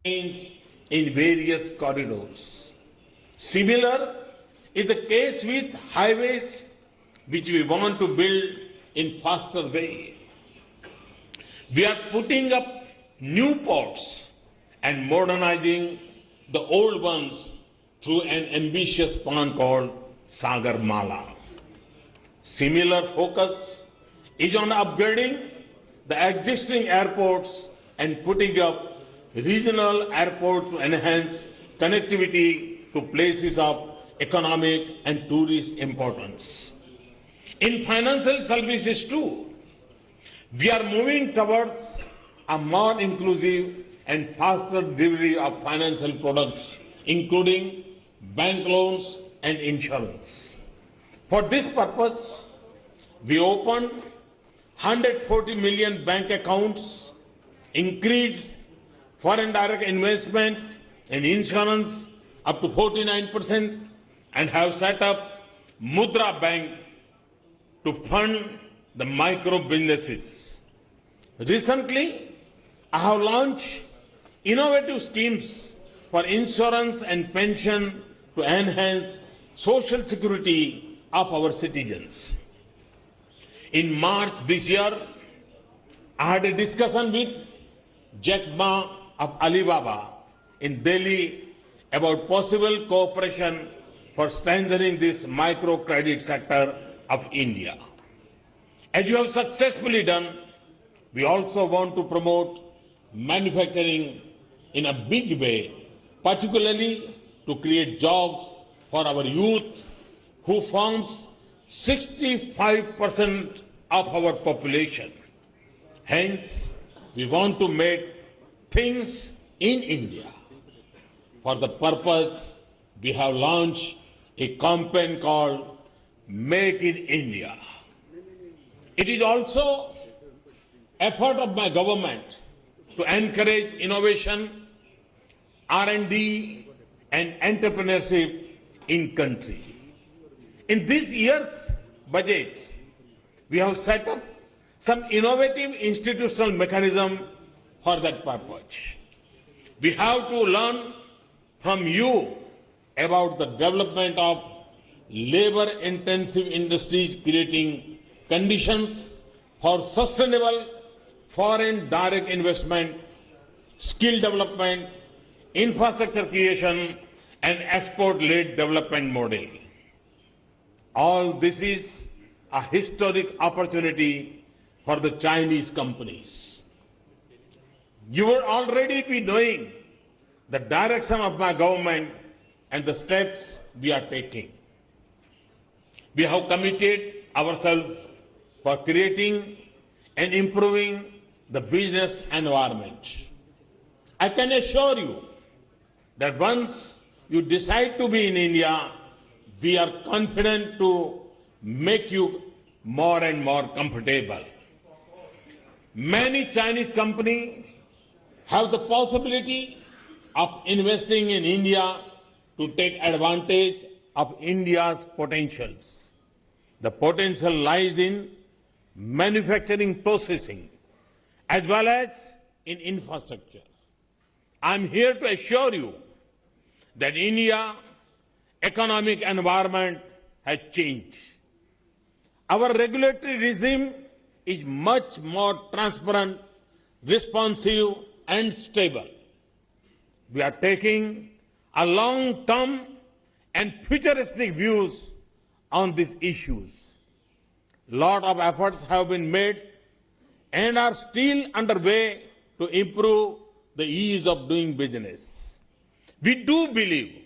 in various corridors. Similar is the case with highways, which we want to build in faster way. We are putting up new ports and modernizing the old ones through an ambitious plan called Sagar Mala. Similar focus is on upgrading the existing airports and putting up regional airports to enhance connectivity to places of economic and tourist importance. In financial services too, we are moving towards a more inclusive and faster delivery of financial products, including bank loans and insurance. For this purpose, we opened 140 million bank accounts, increased foreign direct investment in insurance up to 49%, and have set up Mudra Bank to fund the micro businesses. Recently, I have launched innovative schemes for insurance and pension to enhance social security of our citizens. In March this year, I had a discussion with Jack Ma of Alibaba in Delhi about possible cooperation for strengthening this microcredit sector of India. As you have successfully done, we also want to promote manufacturing in a big way, particularly to create jobs for our youth, who forms 65% of our population. Hence, we want to make things in India. For the purpose, we have launched a campaign called Make in India. It is also effort of my government to encourage innovation, R&D, and entrepreneurship in country. In this year's budget, we have set up some innovative institutional mechanism for that purpose. We have to learn from you about the development of labor-intensive industries, creating conditions for sustainable foreign direct investment, skill development, infrastructure creation, and export-led development model. All this is a historic opportunity for the Chinese companies. You would already be knowing the direction of my government and the steps we are taking. We have committed ourselves for creating and improving the business environment. I can assure you that once you decide to be in India, we are confident to make you more and more comfortable. Many Chinese companies have the possibility of investing in India to take advantage of India's potentials. The potential lies in manufacturing processing as well as in infrastructure. I am here to assure you that India's economic environment has changed. Our regulatory regime is much more transparent, responsive, and stable. We are taking a long-term and futuristic views on these issues. A lot of efforts have been made and are still underway to improve the ease of doing business. We do believe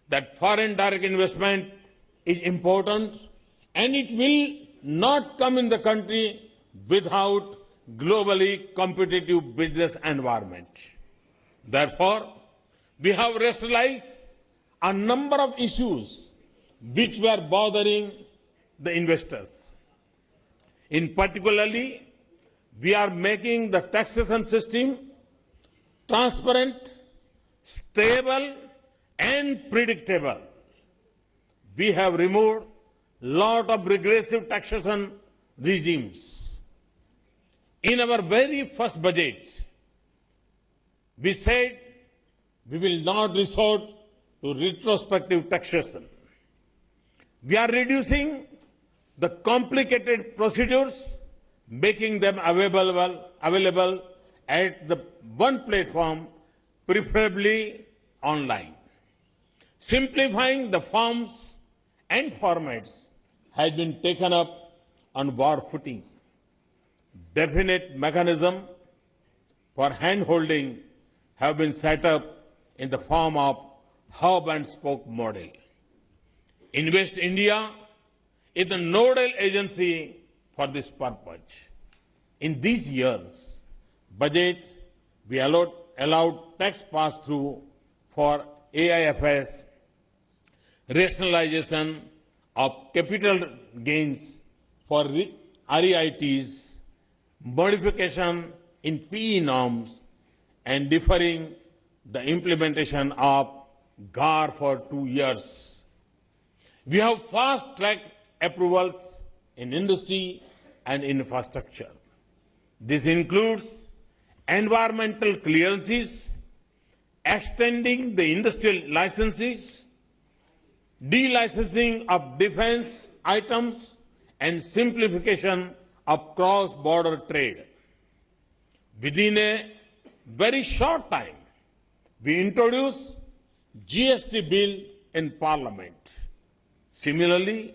that foreign direct investment is important and it will not come in the country without globally competitive business environment. Therefore, we have rationalized a number of issues which were bothering the investors. In particularly, we are making the taxation system transparent, stable, and predictable. We have removed a lot of regressive taxation regimes. In our very first budget, we said We will not resort to retrospective taxation. We are reducing the complicated procedures, making them available at the one platform, preferably online. Simplifying the forms and formats has been taken up on war footing. Definite mechanism for hand-holding have been set up in the form of hub and spoke model. Invest India is the nodal agency for this purpose. In these years, budget we allowed tax pass-through for AIFs, rationalization of capital gains for REITs, modification in PE norms, and deferring the implementation of GAR for 2 years. We have fast-tracked approvals in industry and infrastructure. This includes environmental clearances, extending the industrial licenses, delicensing of defense items, and simplification of cross-border trade. Within a very short time, we introduced GST bill in Parliament. Similarly,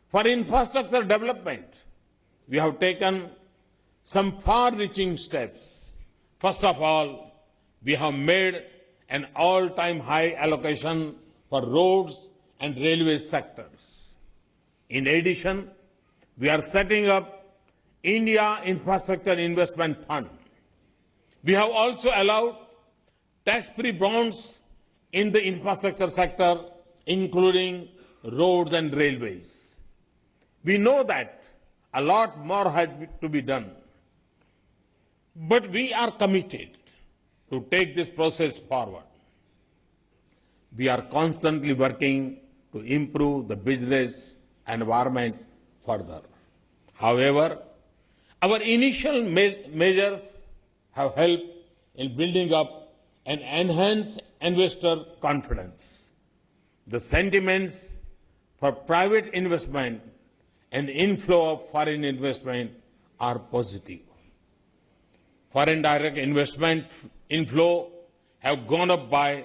for infrastructure development, we have taken some far-reaching steps. First of all, we have made an all-time high allocation for roads and railway sectors. In addition, we are setting up India Infrastructure Investment Fund. We have also allowed tax-free bonds in the infrastructure sector, including roads and railways. We know that a lot more has to be done, but we are committed to take this process forward. We are constantly working to improve the business environment further. However, our initial measures have helped in building up and enhance investor confidence. The sentiments for private investment and inflow of foreign investment are positive. Foreign direct investment inflow have gone up by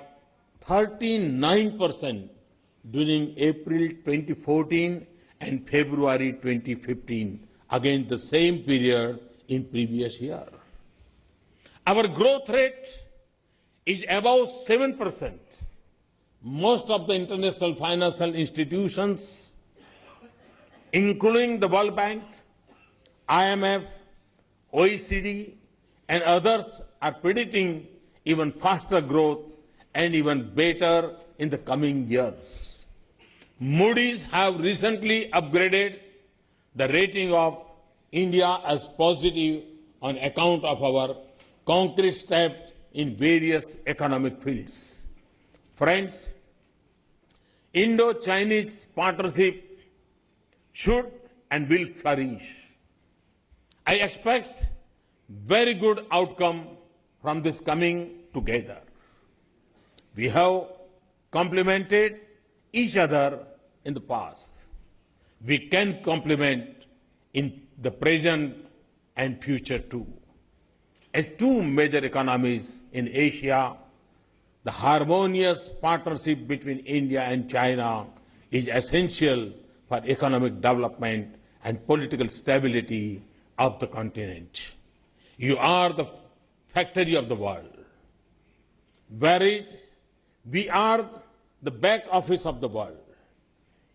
39% during April 2014 and February 2015 against the same period in previous year. Our growth rate is above 7%. Most of the international financial institutions, including the World Bank, IMF, OECD, and others, are predicting even faster growth and even better in the coming years. Moody's have recently upgraded the rating of India as positive on account of our concrete steps in various economic fields. Friends, Indo-Chinese partnership should and will flourish. I expect very good outcome from this coming together. We have complemented each other in the past. We can complement in the present and future too. As two major economies in Asia, the harmonious partnership between India and China is essential for economic development and political stability of the continent. You are the factory of the world, whereas we are the back office of the world.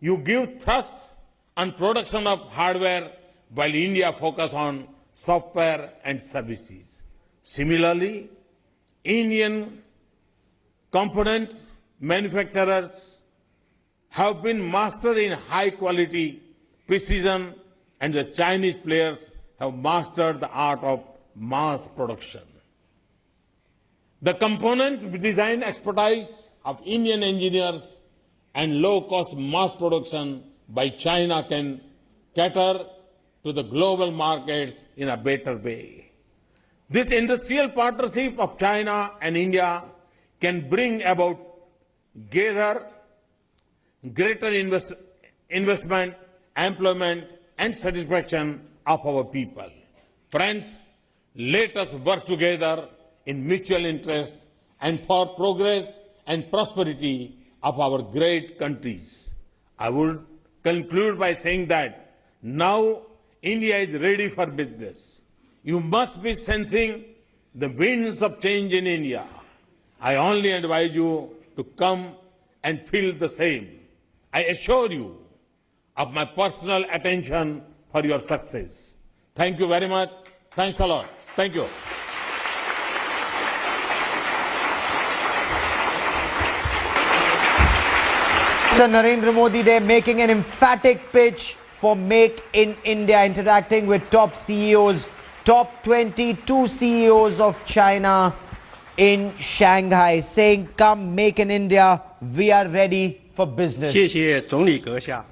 You give thrust on production of hardware while India focuses on software and services. Similarly, Indian component manufacturers have been mastered in high quality precision, and the Chinese players have mastered the art of mass production. The component design expertise of Indian engineers and low-cost mass production by China can cater to the global markets in a better way. This industrial partnership of China and India can bring about greater investment, employment, and satisfaction of our people. Friends, let us work together in mutual interest and for progress and prosperity of our great countries. I would conclude by saying that now India is ready for business. You must be sensing the winds of change in India. I only advise you to come and feel the same. I assure you of my personal attention for your success. Thank you very much. Thanks a lot. Thank you. Mr. Narendra Modi there making an emphatic pitch for Make in India, interacting with top CEOs, top 22 CEOs of China in Shanghai, saying, come make in India, we are ready for business. 谢谢总理阁下。